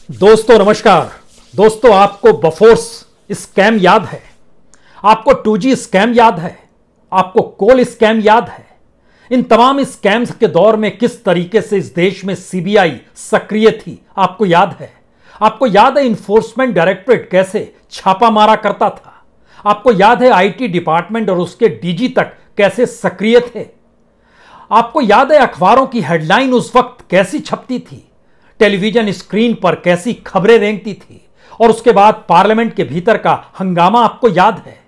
दोस्तों नमस्कार। दोस्तों आपको बफोर्स स्कैम याद है, आपको 2G स्कैम याद है, आपको कोल स्कैम याद है। इन तमाम स्कैम्स के दौर में किस तरीके से इस देश में सीबीआई सक्रिय थी आपको याद है। आपको याद है इन्फोर्समेंट डायरेक्टरेट कैसे छापा मारा करता था। आपको याद है आईटी डिपार्टमेंट और उसके डीजी तक कैसे सक्रिय थे। आपको याद है अखबारों की हेडलाइन उस वक्त कैसी छपती थी, टेलीविजन स्क्रीन पर कैसी खबरें रेंगती थी, और उसके बाद पार्लियामेंट के भीतर का हंगामा आपको याद है।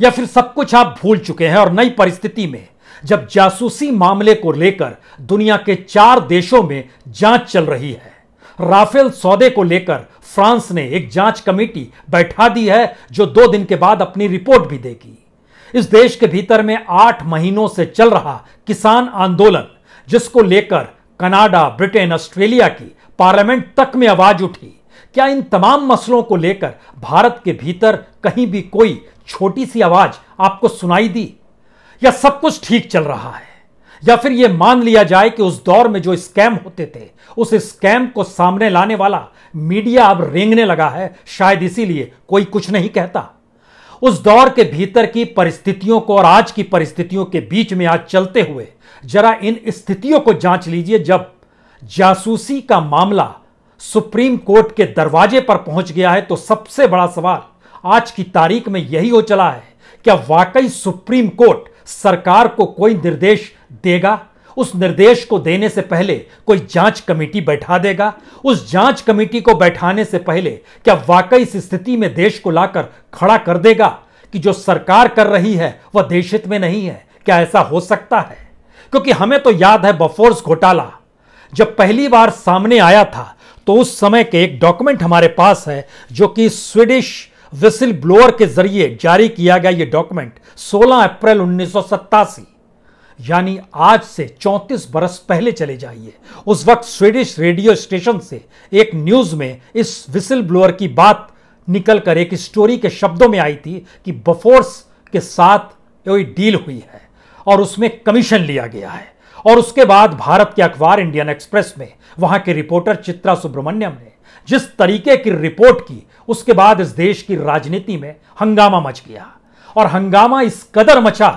या फिर सब कुछ आप भूल चुके हैं और नई परिस्थिति में जब जासूसी मामले को लेकर दुनिया के 4 देशों में जांच चल रही है। राफेल सौदे को लेकर फ्रांस ने एक जांच कमेटी बैठा दी है जो 2 दिन के बाद अपनी रिपोर्ट भी देगी। इस देश के भीतर में 8 महीनों से चल रहा किसान आंदोलन, जिसको लेकर कनाडा, ब्रिटेन, ऑस्ट्रेलिया की पार्लियामेंट तक में आवाज उठी, क्या इन तमाम मसलों को लेकर भारत के भीतर कहीं भी कोई छोटी सी आवाज आपको सुनाई दी? या सब कुछ ठीक चल रहा है? या फिर यह मान लिया जाए कि उस दौर में जो स्कैम होते थे उस स्कैम को सामने लाने वाला मीडिया अब रेंगने लगा है, शायद इसीलिए कोई कुछ नहीं कहता। उस दौर के भीतर की परिस्थितियों को और आज की परिस्थितियों के बीच में आज चलते हुए जरा इन स्थितियों को जांच लीजिए। जब जासूसी का मामला सुप्रीम कोर्ट के दरवाजे पर पहुंच गया है तो सबसे बड़ा सवाल आज की तारीख में यही हो चला है, क्या वाकई सुप्रीम कोर्ट सरकार को कोई निर्देश देगा? उस निर्देश को देने से पहले कोई जांच कमेटी बैठा देगा? उस जांच कमेटी को बैठाने से पहले क्या वाकई इस स्थिति में देश को लाकर खड़ा कर देगा कि जो सरकार कर रही है वह देशहित में नहीं है? क्या ऐसा हो सकता है? क्योंकि हमें तो याद है बफोर्स घोटाला जब पहली बार सामने आया था तो उस समय के एक डॉक्यूमेंट हमारे पास है जो कि स्वीडिश विसिल ब्लोअर के जरिए जारी किया गया। यह डॉक्यूमेंट 16 अप्रैल 1987 यानी आज से 34 बरस पहले चले जाइए। उस वक्त स्वीडिश रेडियो स्टेशन से एक न्यूज में इस विसिल ब्लोअर की बात निकलकर एक स्टोरी के शब्दों में आई थी कि बफोर्स के साथ कोई डील हुई है और उसमें कमीशन लिया गया है। और उसके बाद भारत के अखबार इंडियन एक्सप्रेस में वहां के रिपोर्टर चित्रा सुब्रमण्यम ने जिस तरीके की रिपोर्ट की, उसके बाद इस देश की राजनीति में हंगामा मच गया। और हंगामा इस कदर मचा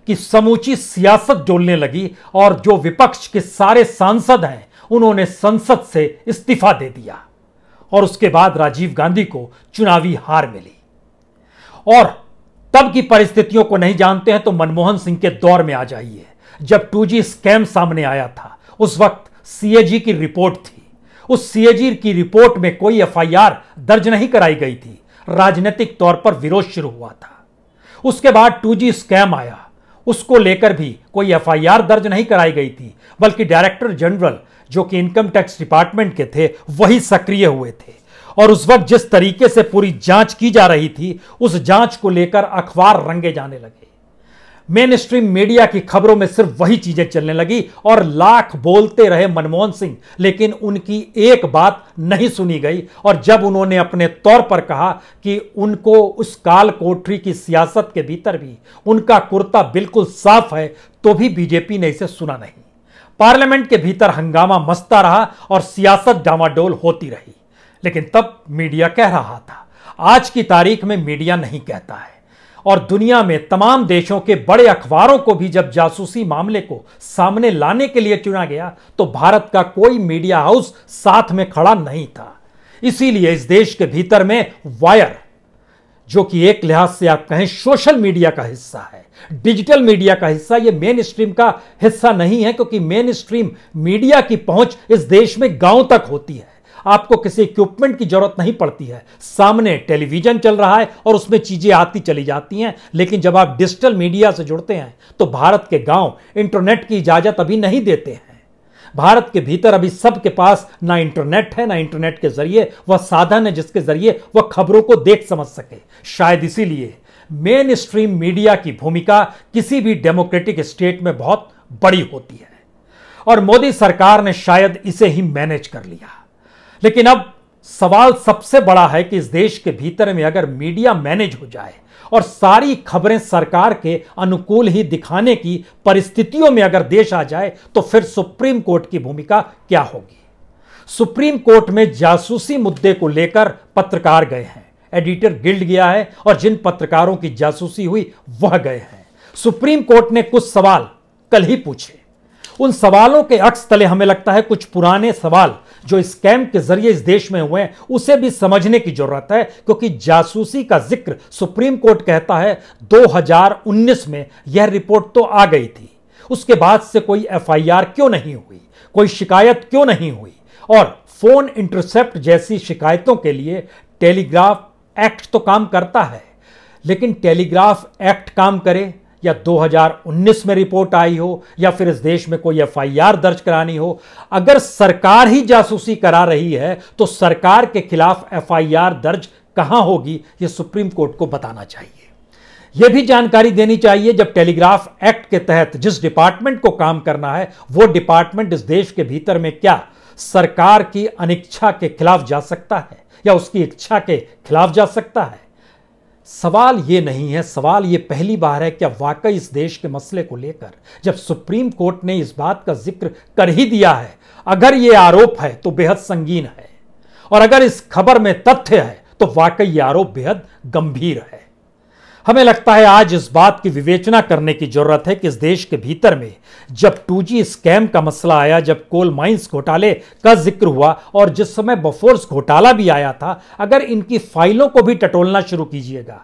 कि समूची सियासत डोलने लगी और जो विपक्ष के सारे सांसद हैं उन्होंने संसद से इस्तीफा दे दिया। और उसके बाद राजीव गांधी को चुनावी हार मिली। और तब की परिस्थितियों को नहीं जानते हैं तो मनमोहन सिंह के दौर में आ जाइए, जब 2G स्कैम सामने आया था। उस वक्त सीएजी की रिपोर्ट थी। उस सीएजी की रिपोर्ट में कोई एफआईआर दर्ज नहीं कराई गई थी, राजनीतिक तौर पर विरोध शुरू हुआ था। उसके बाद 2G स्कैम आया, उसको लेकर भी कोई एफआईआर दर्ज नहीं कराई गई थी, बल्कि डायरेक्टर जनरल जो कि इनकम टैक्स डिपार्टमेंट के थे वही सक्रिय हुए थे। और उस वक्त जिस तरीके से पूरी जांच की जा रही थी, उस जांच को लेकर अखबार रंगे जाने लगे। मेन स्ट्रीम मीडिया की खबरों में सिर्फ वही चीजें चलने लगी और लाख बोलते रहे मनमोहन सिंह, लेकिन उनकी एक बात नहीं सुनी गई। और जब उन्होंने अपने तौर पर कहा कि उनको उस काल कोठरी की सियासत के भीतर भी उनका कुर्ता बिल्कुल साफ है, तो भी बीजेपी ने इसे सुना नहीं। पार्लियामेंट के भीतर हंगामा मचता रहा और सियासत डामाडोल होती रही। लेकिन तब मीडिया कह रहा था। आज की तारीख में मीडिया नहीं कहता है। और दुनिया में तमाम देशों के बड़े अखबारों को भी जब जासूसी मामले को सामने लाने के लिए चुना गया तो भारत का कोई मीडिया हाउस साथ में खड़ा नहीं था। इसीलिए इस देश के भीतर में वायर, जो कि एक लिहाज से आप कहें सोशल मीडिया का हिस्सा है, डिजिटल मीडिया का हिस्सा, यह मेन स्ट्रीम का हिस्सा नहीं है। क्योंकि मेन स्ट्रीम मीडिया की पहुंच इस देश में गांव तक होती है। आपको किसी इक्विपमेंट की जरूरत नहीं पड़ती है, सामने टेलीविजन चल रहा है और उसमें चीजें आती चली जाती हैं। लेकिन जब आप डिजिटल मीडिया से जुड़ते हैं तो भारत के गांव इंटरनेट की इजाजत अभी नहीं देते हैं। भारत के भीतर अभी सबके पास ना इंटरनेट है, ना इंटरनेट के जरिए वह साधन है जिसके जरिए वह खबरों को देख समझ सके। शायद इसीलिए मेन स्ट्रीम मीडिया की भूमिका किसी भी डेमोक्रेटिक स्टेट में बहुत बड़ी होती है। और मोदी सरकार ने शायद इसे ही मैनेज कर लिया। लेकिन अब सवाल सबसे बड़ा है कि इस देश के भीतर में अगर मीडिया मैनेज हो जाए और सारी खबरें सरकार के अनुकूल ही दिखाने की परिस्थितियों में अगर देश आ जाए तो फिर सुप्रीम कोर्ट की भूमिका क्या होगी? सुप्रीम कोर्ट में जासूसी मुद्दे को लेकर पत्रकार गए हैं, एडिटर गिल्ड गया है और जिन पत्रकारों की जासूसी हुई वह गए हैं। सुप्रीम कोर्ट ने कुछ सवाल कल ही पूछे। उन सवालों के अक्स तले हमें लगता है कुछ पुराने सवाल जो स्कैम के जरिए इस देश में हुए हैं उसे भी समझने की जरूरत है, क्योंकि जासूसी का जिक्र सुप्रीम कोर्ट कहता है 2019 में यह रिपोर्ट तो आ गई थी, उसके बाद से कोई एफआईआर क्यों नहीं हुई, कोई शिकायत क्यों नहीं हुई। और फोन इंटरसेप्ट जैसी शिकायतों के लिए टेलीग्राफ एक्ट तो काम करता है, लेकिन टेलीग्राफ एक्ट काम करे या 2019 में रिपोर्ट आई हो या फिर इस देश में कोई एफआईआर दर्ज करानी हो, अगर सरकार ही जासूसी करा रही है तो सरकार के खिलाफ एफआईआर दर्ज कहां होगी, यह सुप्रीम कोर्ट को बताना चाहिए। यह भी जानकारी देनी चाहिए जब टेलीग्राफ एक्ट के तहत जिस डिपार्टमेंट को काम करना है वो डिपार्टमेंट इस देश के भीतर में क्या सरकार की अनिच्छा के खिलाफ जा सकता है या उसकी इच्छा के खिलाफ जा सकता है। सवाल यह नहीं है, सवाल यह पहली बार है क्या वाकई इस देश के मसले को लेकर जब सुप्रीम कोर्ट ने इस बात का जिक्र कर ही दिया है, अगर यह आरोप है तो बेहद संगीन है और अगर इस खबर में तथ्य है तो वाकई यह आरोप बेहद गंभीर है। हमें लगता है आज इस बात की विवेचना करने की जरूरत है कि इस देश के भीतर में जब 2G स्कैम का मसला आया, जब कोल माइंस घोटाले का जिक्र हुआ और जिस समय बफोर्स घोटाला भी आया था, अगर इनकी फाइलों को भी टटोलना शुरू कीजिएगा।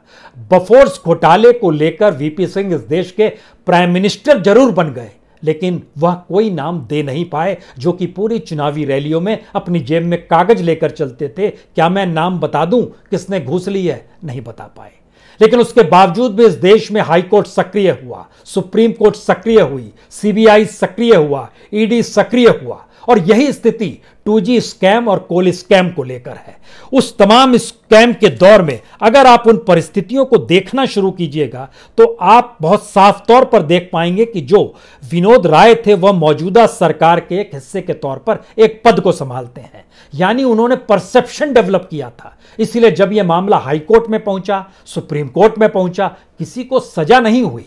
बफोर्स घोटाले को लेकर वीपी सिंह इस देश के प्राइम मिनिस्टर जरूर बन गए, लेकिन वह कोई नाम दे नहीं पाए जो कि पूरी चुनावी रैलियों में अपनी जेब में कागज लेकर चलते थे। क्या मैं नाम बता दूं किसने घूस ली है? नहीं बता पाए। लेकिन उसके बावजूद भी इस देश में हाई कोर्ट सक्रिय हुआ, सुप्रीम कोर्ट सक्रिय हुई, सीबीआई सक्रिय हुआ, ईडी सक्रिय हुआ और यही स्थिति 2G स्कैम और कोल स्कैम को लेकर है। उस तमाम स्कैम के दौर में अगर आप उन परिस्थितियों को देखना शुरू कीजिएगा तो आप बहुत साफ तौर पर देख पाएंगे कि जो विनोद राय थे वह मौजूदा सरकार के एक हिस्से के तौर पर एक पद को संभालते हैं, यानी उन्होंने परसेप्शन डेवलप किया था। इसीलिए जब यह मामला हाई कोर्ट में पहुंचा, सुप्रीम कोर्ट में पहुंचा, किसी को सजा नहीं हुई।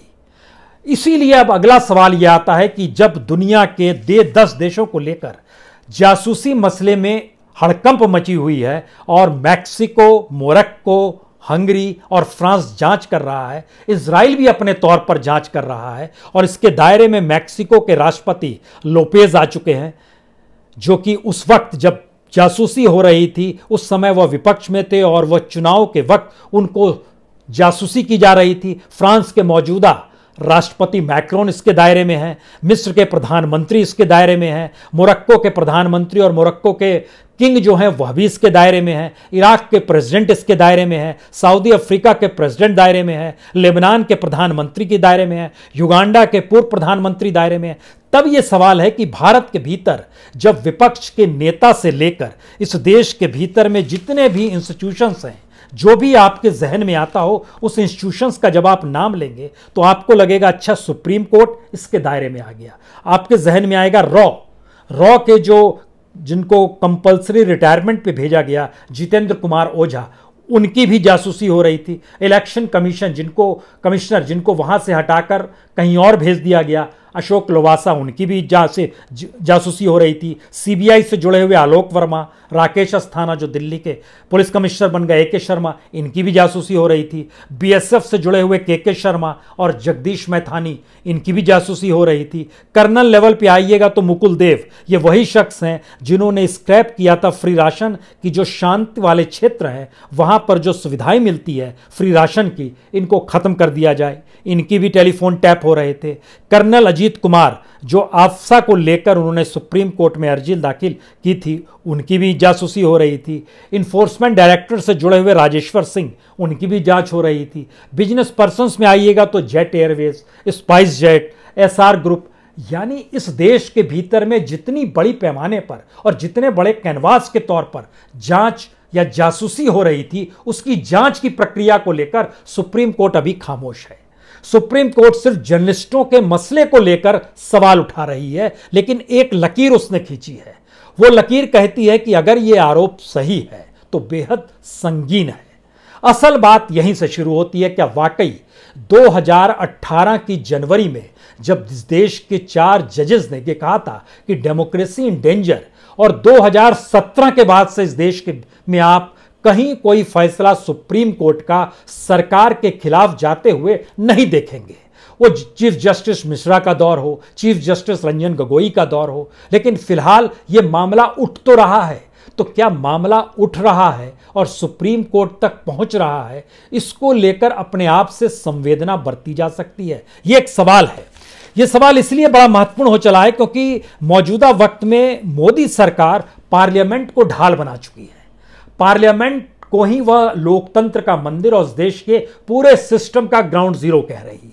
इसीलिए अब अगला सवाल यह आता है कि जब दुनिया के 10 देशों को लेकर जासूसी मसले में हड़कंप मची हुई है और मैक्सिको, मोरक्को, हंगरी और फ्रांस जांच कर रहा है, इजराइल भी अपने तौर पर जांच कर रहा है और इसके दायरे में मैक्सिको के राष्ट्रपति लोपेज आ चुके हैं, जो कि उस वक्त जब जासूसी हो रही थी उस समय वह विपक्ष में थे और वह चुनाव के वक्त उनको जासूसी की जा रही थी। फ्रांस के मौजूदा राष्ट्रपति मैक्रोन इसके दायरे में हैं, मिस्र के प्रधानमंत्री इसके दायरे में हैं, मोरक्को के प्रधानमंत्री और मोरक्को के किंग जो हैं वह भी इसके दायरे में हैं, इराक के प्रेसिडेंट इसके दायरे में हैं, सऊदी अफ्रीका के प्रेसिडेंट दायरे में हैं, लेबनान के प्रधानमंत्री के दायरे में हैं, युगांडा के पूर्व प्रधानमंत्री दायरे में हैं। तब यह सवाल है कि भारत के भीतर जब विपक्ष के नेता से लेकर इस देश के भीतर में जितने भी इंस्टीट्यूशंस हैं, जो भी आपके जहन में आता हो उस इंस्टीट्यूशंस का जब आप नाम लेंगे तो आपको लगेगा अच्छा सुप्रीम कोर्ट इसके दायरे में आ गया। आपके जहन में आएगा रॉ के जिनको कंपल्सरी रिटायरमेंट पे भेजा गया, जितेंद्र कुमार ओझा, उनकी भी जासूसी हो रही थी। इलेक्शन कमीशन कमिश्नर जिनको वहां से हटाकर कहीं और भेज दिया गया, अशोक लवासा, उनकी भी जासूसी हो रही थी। सीबीआई से जुड़े हुए आलोक वर्मा, राकेश अस्थाना जो दिल्ली के पुलिस कमिश्नर बन गए, AK शर्मा, इनकी भी जासूसी हो रही थी। बीएसएफ से जुड़े हुए KK शर्मा और जगदीश मैथानी, इनकी भी जासूसी हो रही थी। कर्नल लेवल पे आइएगा तो मुकुल देव, ये वही शख्स हैं जिन्होंने स्क्रैप किया था फ्री राशन की, जो शांति वाले क्षेत्र हैं वहां पर जो सुविधाएं मिलती है फ्री राशन की, इनको खत्म कर दिया जाए, इनकी भी टेलीफोन टैप हो रहे थे। कर्नल अजीत कुमार जो आफ्सा को लेकर उन्होंने सुप्रीम कोर्ट में अर्जी दाखिल की थी, उनकी भी जासूसी हो रही थी। इन्फोर्समेंट डायरेक्टर से जुड़े हुए राजेश्वर सिंह, उनकी भी जांच हो रही थी। बिजनेस पर्संस में आइएगा तो jet Airways, spice jet, SR group, यानी इस देश के भीतर में जितनी बड़ी पैमाने पर और जितने बड़े कैनवास के तौर पर जांच या जासूसी हो रही थी, उसकी जांच की प्रक्रिया को लेकर सुप्रीम कोर्ट अभी खामोश है। सुप्रीम कोर्ट सिर्फ जर्नलिस्टों के मसले को लेकर सवाल उठा रही है, लेकिन एक लकीर उसने खींची है। वो लकीर कहती है कि अगर ये आरोप सही है तो बेहद संगीन है। असल बात यहीं से शुरू होती है, क्या वाकई 2018 की जनवरी में जब देश के 4 जजेस ने ये कहा था कि डेमोक्रेसी इन डेंजर और 2017 के बाद से इस देश के में आप कहीं कोई फैसला सुप्रीम कोर्ट का सरकार के खिलाफ जाते हुए नहीं देखेंगे। वो चीफ जस्टिस मिश्रा का दौर हो, चीफ जस्टिस रंजन गोगोई का दौर हो, लेकिन फिलहाल ये मामला उठ तो रहा है। तो क्या मामला उठ रहा है और सुप्रीम कोर्ट तक पहुंच रहा है, इसको लेकर अपने आप से संवेदना बरती जा सकती है? ये एक सवाल है। यह सवाल इसलिए बड़ा महत्वपूर्ण हो चला है क्योंकि मौजूदा वक्त में मोदी सरकार पार्लियामेंट को ढाल बना चुकी है। पार्लियामेंट को ही वह लोकतंत्र का मंदिर और उस देश के पूरे सिस्टम का ग्राउंड जीरो कह रही है।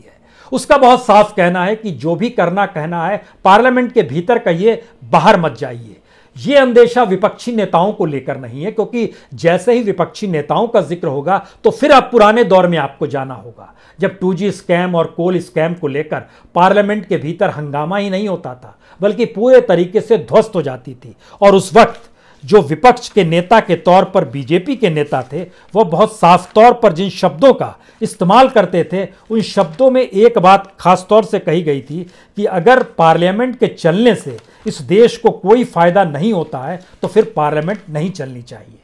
उसका बहुत साफ कहना है कि जो भी करना कहना है पार्लियामेंट के भीतर कहिए, बाहर मत जाइए। यह अंदेशा विपक्षी नेताओं को लेकर नहीं है, क्योंकि जैसे ही विपक्षी नेताओं का जिक्र होगा तो फिर आप पुराने दौर में आपको जाना होगा, जब 2G स्कैम और कोल स्कैम को लेकर पार्लियामेंट के भीतर हंगामा ही नहीं होता था, बल्कि पूरे तरीके से ध्वस्त हो जाती थी। और उस वक्त जो विपक्ष के नेता के तौर पर बीजेपी के नेता थे, वह बहुत साफ तौर पर जिन शब्दों का इस्तेमाल करते थे, उन शब्दों में एक बात खास तौर से कही गई थी कि अगर पार्लियामेंट के चलने से इस देश को कोई फायदा नहीं होता है तो फिर पार्लियामेंट नहीं चलनी चाहिए,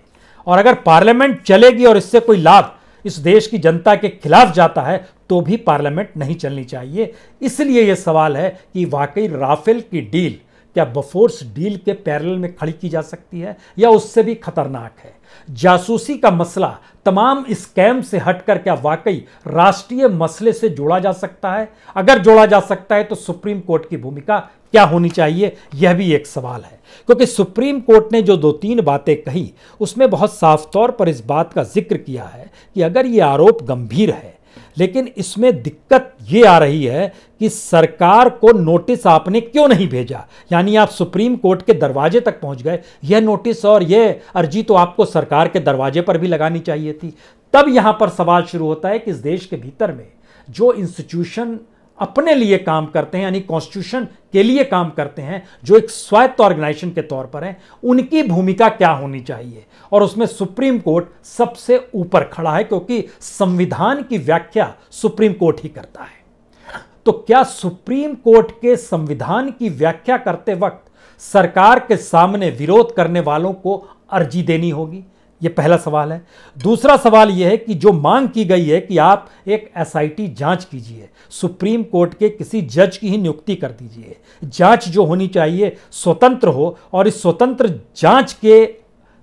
और अगर पार्लियामेंट चलेगी और इससे कोई लाभ इस देश की जनता के खिलाफ जाता है तो भी पार्लियामेंट नहीं चलनी चाहिए। इसलिए यह सवाल है कि वाकई राफेल की डील क्या बफोर्स डील के पैरेलल में खड़ी की जा सकती है या उससे भी खतरनाक है? जासूसी का मसला तमाम स्कैम से हटकर क्या वाकई राष्ट्रीय मसले से जोड़ा जा सकता है? अगर जोड़ा जा सकता है तो सुप्रीम कोर्ट की भूमिका क्या होनी चाहिए, यह भी एक सवाल है। क्योंकि सुप्रीम कोर्ट ने जो 2-3 बातें कही, उसमें बहुत साफ तौर पर इस बात का जिक्र किया है कि अगर ये आरोप गंभीर है, लेकिन इसमें दिक्कत ये आ रही है कि सरकार को नोटिस आपने क्यों नहीं भेजा। यानी आप सुप्रीम कोर्ट के दरवाजे तक पहुंच गए, यह नोटिस और यह अर्जी तो आपको सरकार के दरवाजे पर भी लगानी चाहिए थी। तब यहां पर सवाल शुरू होता है कि इस देश के भीतर में जो इंस्टीट्यूशन अपने लिए काम करते हैं, यानी कॉन्स्टिट्यूशन के लिए काम करते हैं, जो एक स्वायत्त ऑर्गेनाइजेशन के तौर पर है, उनकी भूमिका क्या होनी चाहिए। और उसमें सुप्रीम कोर्ट सबसे ऊपर खड़ा है, क्योंकि संविधान की व्याख्या सुप्रीम कोर्ट ही करता है। तो क्या सुप्रीम कोर्ट के संविधान की व्याख्या करते वक्त सरकार के सामने विरोध करने वालों को अर्जी देनी होगी? यह पहला सवाल है। दूसरा सवाल यह है कि जो मांग की गई है कि आप एक SIT जांच कीजिए, सुप्रीम कोर्ट के किसी जज की ही नियुक्ति कर दीजिए। जांच जो होनी चाहिए स्वतंत्र हो, और इस स्वतंत्र जांच के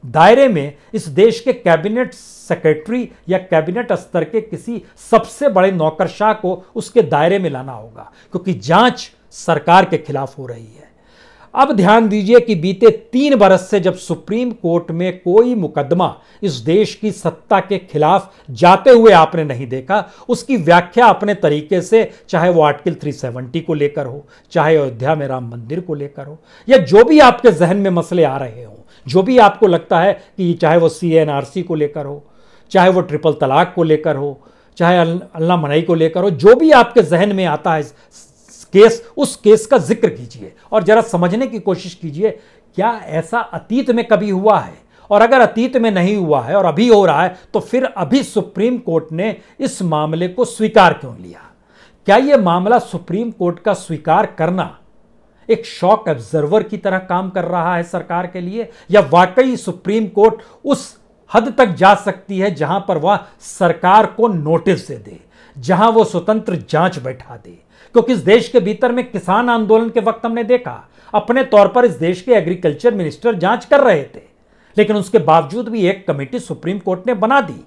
दायरे में इस देश के कैबिनेट सेक्रेटरी या कैबिनेट स्तर के किसी सबसे बड़े नौकरशाह को उसके दायरे में लाना होगा, क्योंकि जांच सरकार के खिलाफ हो रही है। अब ध्यान दीजिए कि बीते 3 बरस से जब सुप्रीम कोर्ट में कोई मुकदमा इस देश की सत्ता के खिलाफ जाते हुए आपने नहीं देखा, उसकी व्याख्या अपने तरीके से, चाहे वो आर्टिकल 370 को लेकर हो, चाहे अयोध्या में राम मंदिर को लेकर हो, या जो भी आपके जहन में मसले आ रहे हो, जो भी आपको लगता है कि चाहे वो CNRC को लेकर हो, चाहे वो ट्रिपल तलाक को लेकर हो, चाहे अल्लाह मनाई को लेकर हो, जो भी आपके जहन में आता है केस, उस केस का जिक्र कीजिए और जरा समझने की कोशिश कीजिए क्या ऐसा अतीत में कभी हुआ है, और अगर अतीत में नहीं हुआ है और अभी हो रहा है तो फिर अभी सुप्रीम कोर्ट ने इस मामले को स्वीकार क्यों लिया? क्या यह मामला सुप्रीम कोर्ट का स्वीकार करना एक शॉक ऑब्जर्वर की तरह काम कर रहा है सरकार के लिए, या वाकई सुप्रीम कोर्ट उस हद तक जा सकती है जहां पर वह सरकार को नोटिस दे दे, जहां वो स्वतंत्र जांच बैठा दे? क्योंकि इस देश के भीतर में किसान आंदोलन के वक्त हमने देखा, अपने तौर पर इस देश के एग्रीकल्चर मिनिस्टर जांच कर रहे थे, लेकिन उसके बावजूद भी एक कमेटी सुप्रीम कोर्ट ने बना दी।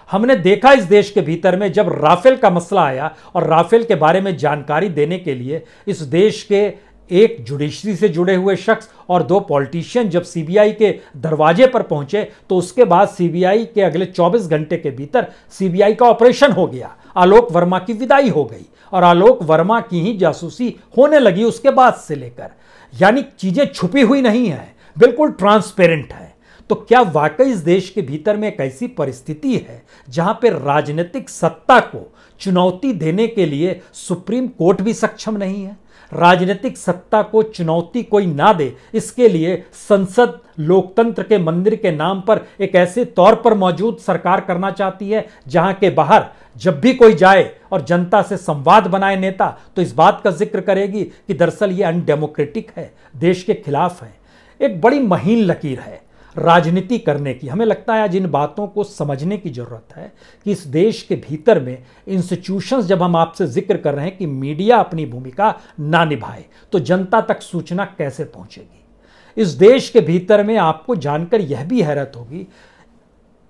हमने देखा इस देश के भीतर में जब राफेल का मसला आया और राफेल के बारे में जानकारी देने के लिए इस देश के एक जुडिशरी से जुड़े हुए शख्स और 2 पॉलिटिशियन जब CBI के दरवाजे पर पहुंचे, तो उसके बाद CBI के अगले 24 घंटे के भीतर CBI का ऑपरेशन हो गया, आलोक वर्मा की विदाई हो गई और आलोक वर्मा की ही जासूसी होने लगी उसके बाद से लेकर। यानी चीजें छुपी हुई नहीं है, बिल्कुल ट्रांसपेरेंट है। तो क्या वाकई इस देश के भीतर में एक ऐसी परिस्थिति है जहां पर राजनीतिक सत्ता को चुनौती देने के लिए सुप्रीम कोर्ट भी सक्षम नहीं है? राजनीतिक सत्ता को चुनौती कोई ना दे, इसके लिए संसद लोकतंत्र के मंदिर के नाम पर एक ऐसे तौर पर मौजूद सरकार करना चाहती है जहां के बाहर जब भी कोई जाए और जनता से संवाद बनाए नेता, तो इस बात का जिक्र करेगी कि दरअसल ये अनडेमोक्रेटिक है, देश के खिलाफ है। एक बड़ी महीन लकीर है राजनीति करने की। हमें लगता है आज इन बातों को समझने की जरूरत है कि इस देश के भीतर में इंस्टीट्यूशंस, जब हम आपसे जिक्र कर रहे हैं कि मीडिया अपनी भूमिका ना निभाए तो जनता तक सूचना कैसे पहुंचेगी। इस देश के भीतर में आपको जानकर यह भी हैरत होगी,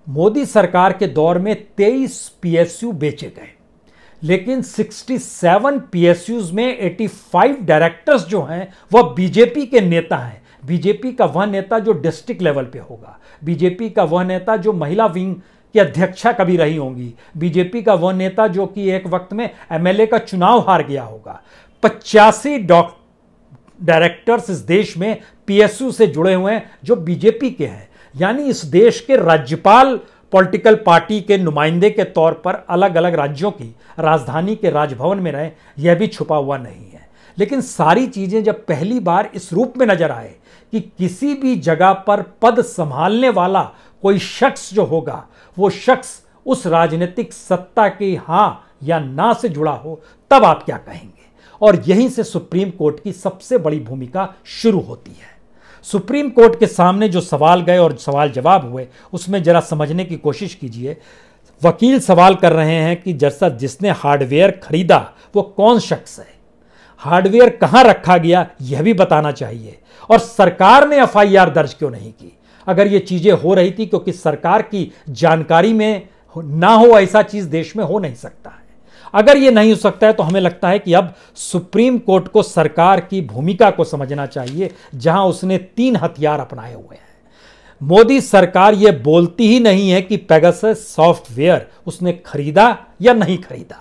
मोदी सरकार के दौर में 23 पीएसयू बेचे गए, लेकिन 67 पीएसयूज में 85 डायरेक्टर्स जो हैं वह बीजेपी के नेता हैं। बीजेपी का वह नेता जो डिस्ट्रिक्ट लेवल पे होगा, बीजेपी का वह नेता जो महिला विंग की अध्यक्षा कभी रही होंगी, बीजेपी का वह नेता जो कि एक वक्त में एमएलए का चुनाव हार गया होगा। 85 डायरेक्टर्स इस देश में पीएसयू से जुड़े हुए हैं जो बीजेपी के हैं। यानी इस देश के राज्यपाल पॉलिटिकल पार्टी के नुमाइंदे के तौर पर अलग अलग राज्यों की राजधानी के राजभवन में रहे, यह भी छुपा हुआ नहीं है। लेकिन सारी चीजें जब पहली बार इस रूप में नजर आए कि किसी भी जगह पर पद संभालने वाला कोई शख्स जो होगा वो शख्स उस राजनीतिक सत्ता की हां या ना से जुड़ा हो, तब आप क्या कहेंगे। और यहीं से सुप्रीम कोर्ट की सबसे बड़ी भूमिका शुरू होती है। सुप्रीम कोर्ट के सामने जो सवाल गए और सवाल जवाब हुए उसमें जरा समझने की कोशिश कीजिए। वकील सवाल कर रहे हैं कि जैसा जिसने हार्डवेयर खरीदा वो कौन शख्स है, हार्डवेयर कहां रखा गया यह भी बताना चाहिए, और सरकार ने एफआईआर दर्ज क्यों नहीं की। अगर ये चीजें हो रही थी क्योंकि सरकार की जानकारी में ना हो, ऐसा चीज देश में हो नहीं सकता है। अगर ये नहीं हो सकता है तो हमें लगता है कि अब सुप्रीम कोर्ट को सरकार की भूमिका को समझना चाहिए, जहां उसने 3 हथियार अपनाए हुए हैं। मोदी सरकार यह बोलती ही नहीं है कि पेगासस सॉफ्टवेयर उसने खरीदा या नहीं खरीदा।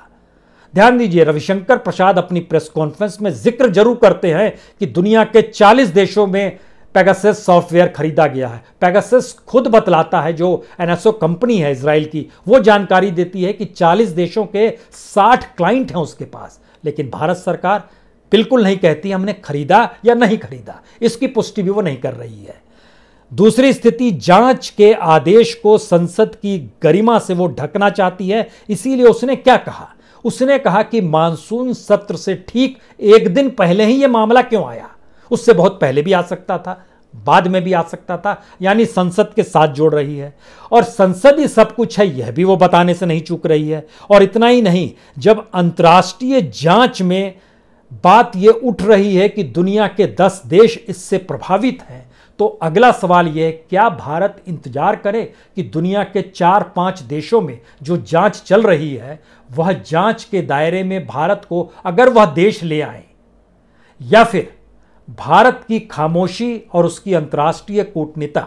ध्यान दीजिए, रविशंकर प्रसाद अपनी प्रेस कॉन्फ्रेंस में जिक्र जरूर करते हैं कि दुनिया के 40 देशों में पेगासस सॉफ्टवेयर खरीदा गया है। पेगासस खुद बतलाता है, जो एनएसओ कंपनी है इजराइल की, वो जानकारी देती है कि 40 देशों के 60 क्लाइंट हैं उसके पास। लेकिन भारत सरकार बिल्कुल नहीं कहती हमने खरीदा या नहीं खरीदा, इसकी पुष्टि भी वो नहीं कर रही है। दूसरी स्थिति, जांच के आदेश को संसद की गरिमा से वो ढकना चाहती है। इसीलिए उसने क्या कहा, उसने कहा कि मानसून सत्र से ठीक 1 दिन पहले ही यह मामला क्यों आया, उससे बहुत पहले भी आ सकता था, बाद में भी आ सकता था। यानी संसद के साथ जोड़ रही है, और संसद ही सब कुछ है यह भी वो बताने से नहीं चूक रही है। और इतना ही नहीं, जब अंतर्राष्ट्रीय जांच में बात यह उठ रही है कि दुनिया के 10 देश इससे प्रभावित हैं, तो अगला सवाल यह है, क्या भारत इंतजार करे कि दुनिया के 4-5 देशों में जो जांच चल रही है वह जांच के दायरे में भारत को अगर वह देश ले आए, या फिर भारत की खामोशी और उसकी अंतर्राष्ट्रीय कूटनीति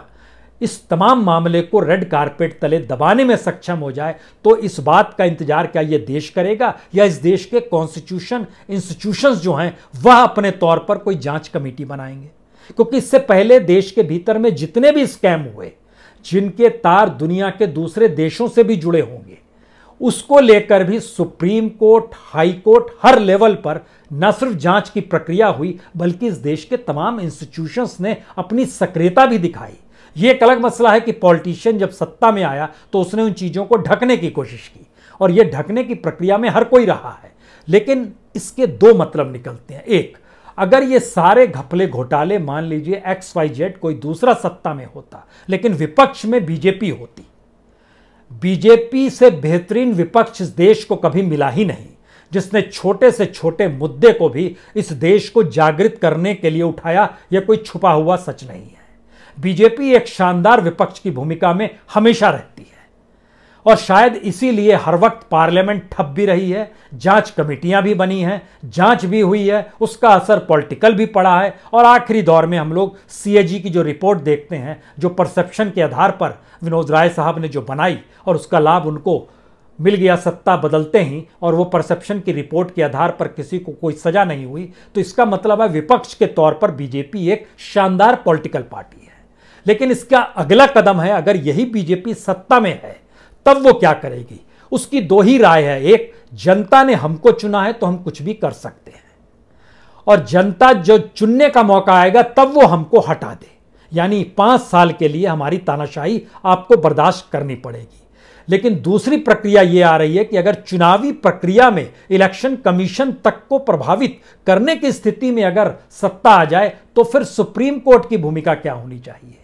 इस तमाम मामले को रेड कारपेट तले दबाने में सक्षम हो जाए, तो इस बात का इंतजार क्या यह देश करेगा, या इस देश के कॉन्स्टिट्यूशन इंस्टीट्यूशंस जो हैं वह अपने तौर पर कोई जांच कमेटी बनाएंगे। क्योंकि इससे पहले देश के भीतर में जितने भी स्कैम हुए, जिनके तार दुनिया के दूसरे देशों से भी जुड़े होंगे, उसको लेकर भी सुप्रीम कोर्ट, हाई कोर्ट, हर लेवल पर न सिर्फ जांच की प्रक्रिया हुई, बल्कि इस देश के तमाम इंस्टीट्यूशंस ने अपनी सक्रियता भी दिखाई। यह एक अलग मसला है कि पॉलिटिशियन जब सत्ता में आया तो उसने उन चीजों को ढकने की कोशिश की, और यह ढकने की प्रक्रिया में हर कोई रहा है। लेकिन इसके 2 मतलब निकलते हैं। एक, अगर ये सारे घपले घोटाले मान लीजिए XYZ कोई दूसरा सत्ता में होता, लेकिन विपक्ष में बीजेपी होती, बीजेपी से बेहतरीन विपक्ष इस देश को कभी मिला ही नहीं, जिसने छोटे से छोटे मुद्दे को भी इस देश को जागृत करने के लिए उठाया। यह कोई छुपा हुआ सच नहीं है। बीजेपी एक शानदार विपक्ष की भूमिका में हमेशा रहती है, और शायद इसीलिए हर वक्त पार्लियामेंट ठप भी रही है, जांच कमेटियां भी बनी हैं, जांच भी हुई है, उसका असर पॉलिटिकल भी पड़ा है, और आखिरी दौर में हम लोग CAG की जो रिपोर्ट देखते हैं, जो परसेप्शन के आधार पर विनोद राय साहब ने जो बनाई, और उसका लाभ उनको मिल गया सत्ता बदलते ही, और वो परसेप्शन की रिपोर्ट के आधार पर किसी को कोई सजा नहीं हुई, तो इसका मतलब है विपक्ष के तौर पर बीजेपी एक शानदार पॉलिटिकल पार्टी है। लेकिन इसका अगला कदम है, अगर यही बीजेपी सत्ता में है तब वो क्या करेगी। उसकी 2 ही राय है। एक, जनता ने हमको चुना है तो हम कुछ भी कर सकते हैं, और जनता जो चुनने का मौका आएगा तब वो हमको हटा दे, यानी 5 साल के लिए हमारी तानाशाही आपको बर्दाश्त करनी पड़ेगी। लेकिन दूसरी प्रक्रिया यह आ रही है कि अगर चुनावी प्रक्रिया में इलेक्शन कमीशन तक को प्रभावित करने की स्थिति में अगर सत्ता आ जाए तो फिर सुप्रीम कोर्ट की भूमिका क्या होनी चाहिए।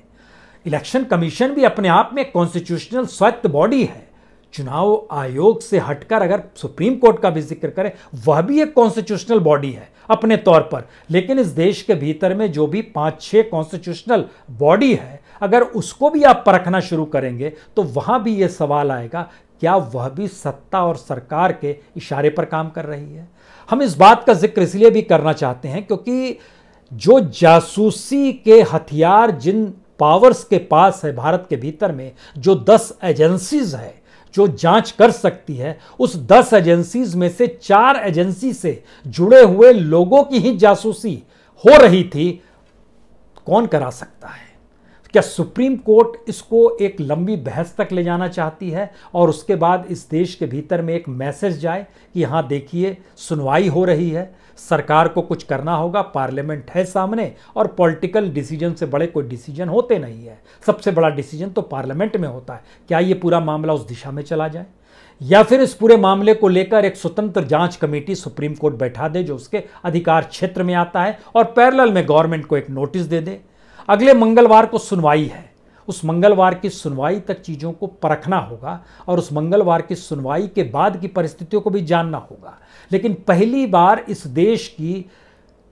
इलेक्शन कमीशन भी अपने आप में कॉन्स्टिट्यूशनल स्वायत्त बॉडी है। चुनाव आयोग से हटकर अगर सुप्रीम कोर्ट का भी जिक्र करें, वह भी एक कॉन्स्टिट्यूशनल बॉडी है अपने तौर पर। लेकिन इस देश के भीतर में जो भी 5-6 कॉन्स्टिट्यूशनल बॉडी है, अगर उसको भी आप परखना शुरू करेंगे तो वहां भी यह सवाल आएगा, क्या वह भी सत्ता और सरकार के इशारे पर काम कर रही है। हम इस बात का जिक्र इसलिए भी करना चाहते हैं क्योंकि जो जासूसी के हथियार जिन पावर्स के पास है भारत के भीतर में, जो 10 एजेंसीज है जो जांच कर सकती है, उस 10 एजेंसीज में से 4 एजेंसी से जुड़े हुए लोगों की ही जासूसी हो रही थी। कौन करा सकता है? क्या सुप्रीम कोर्ट इसको एक लंबी बहस तक ले जाना चाहती है और उसके बाद इस देश के भीतर में एक मैसेज जाए कि यहां देखिए सुनवाई हो रही है, सरकार को कुछ करना होगा, पार्लियामेंट है सामने और पॉलिटिकल डिसीजन से बड़े कोई डिसीजन होते नहीं है, सबसे बड़ा डिसीजन तो पार्लियामेंट में होता है। क्या ये पूरा मामला उस दिशा में चला जाए या फिर इस पूरे मामले को लेकर एक स्वतंत्र जांच कमेटी सुप्रीम कोर्ट बैठा दे जो उसके अधिकार क्षेत्र में आता है और पैरेलल में गवर्नमेंट को एक नोटिस दे दे। अगले मंगलवार को सुनवाई है, उस मंगलवार की सुनवाई तक चीज़ों को परखना होगा और उस मंगलवार की सुनवाई के बाद की परिस्थितियों को भी जानना होगा। लेकिन पहली बार इस देश की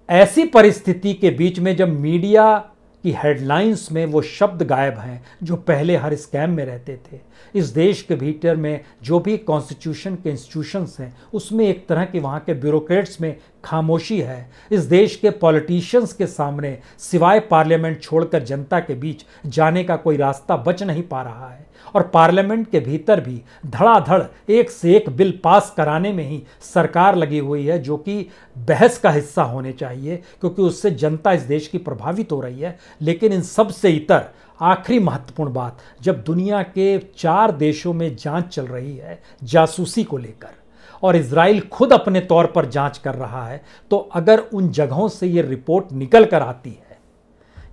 ऐसी परिस्थिति के बीच में जब मीडिया की हेडलाइंस में वो शब्द गायब हैं जो पहले हर स्कैम में रहते थे, इस देश के भीतर में जो भी कॉन्स्टिट्यूशन के इंस्टीट्यूशंस हैं उसमें एक तरह के वहाँ के ब्यूरोक्रेट्स में खामोशी है। इस देश के पॉलिटिशियंस के सामने सिवाय पार्लियामेंट छोड़कर जनता के बीच जाने का कोई रास्ता बच नहीं पा रहा है और पार्लियामेंट के भीतर भी धड़ाधड़ एक से एक बिल पास कराने में ही सरकार लगी हुई है, जो कि बहस का हिस्सा होने चाहिए क्योंकि उससे जनता इस देश की प्रभावित हो रही है। लेकिन इन सब से इतर आखिरी महत्वपूर्ण बात, जब दुनिया के 4 देशों में जांच चल रही है जासूसी को लेकर और इजराइल खुद अपने तौर पर जांच कर रहा है, तो अगर उन जगहों से ये रिपोर्ट निकल कर आती है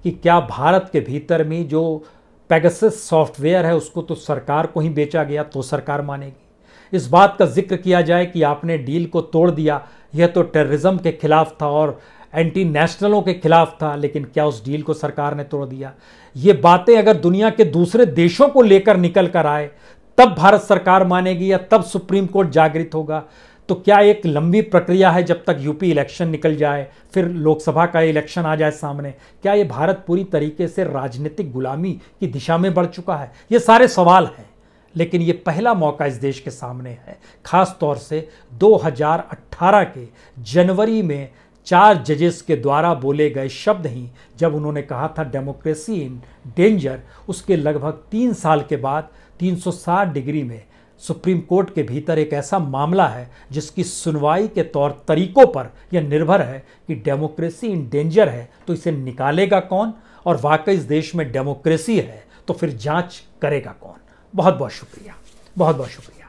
कि क्या भारत के भीतर में जो पेगासस सॉफ्टवेयर है उसको तो सरकार को ही बेचा गया तो सरकार मानेगी। इस बात का जिक्र किया जाए कि आपने डील को तोड़ दिया, यह तो टेररिज्म के खिलाफ था और एंटी नेशनलों के खिलाफ था, लेकिन क्या उस डील को सरकार ने तोड़ दिया? ये बातें अगर दुनिया के दूसरे देशों को लेकर निकल कर आए तब भारत सरकार मानेगी या तब सुप्रीम कोर्ट जागृत होगा। तो क्या एक लंबी प्रक्रिया है जब तक यूपी इलेक्शन निकल जाए, फिर लोकसभा का इलेक्शन आ जाए सामने? क्या ये भारत पूरी तरीके से राजनीतिक गुलामी की दिशा में बढ़ चुका है? ये सारे सवाल हैं, लेकिन ये पहला मौका इस देश के सामने है, खास तौर से 2018 के जनवरी में 4 जजेस के द्वारा बोले गए शब्द ही जब उन्होंने कहा था डेमोक्रेसी इन डेंजर, उसके लगभग 3 साल के बाद 360 डिग्री में सुप्रीम कोर्ट के भीतर एक ऐसा मामला है जिसकी सुनवाई के तौर तरीकों पर यह निर्भर है कि डेमोक्रेसी इन डेंजर है तो इसे निकालेगा कौन, और वाकई इस देश में डेमोक्रेसी है तो फिर जांच करेगा कौन। बहुत बहुत शुक्रिया, बहुत बहुत शुक्रिया।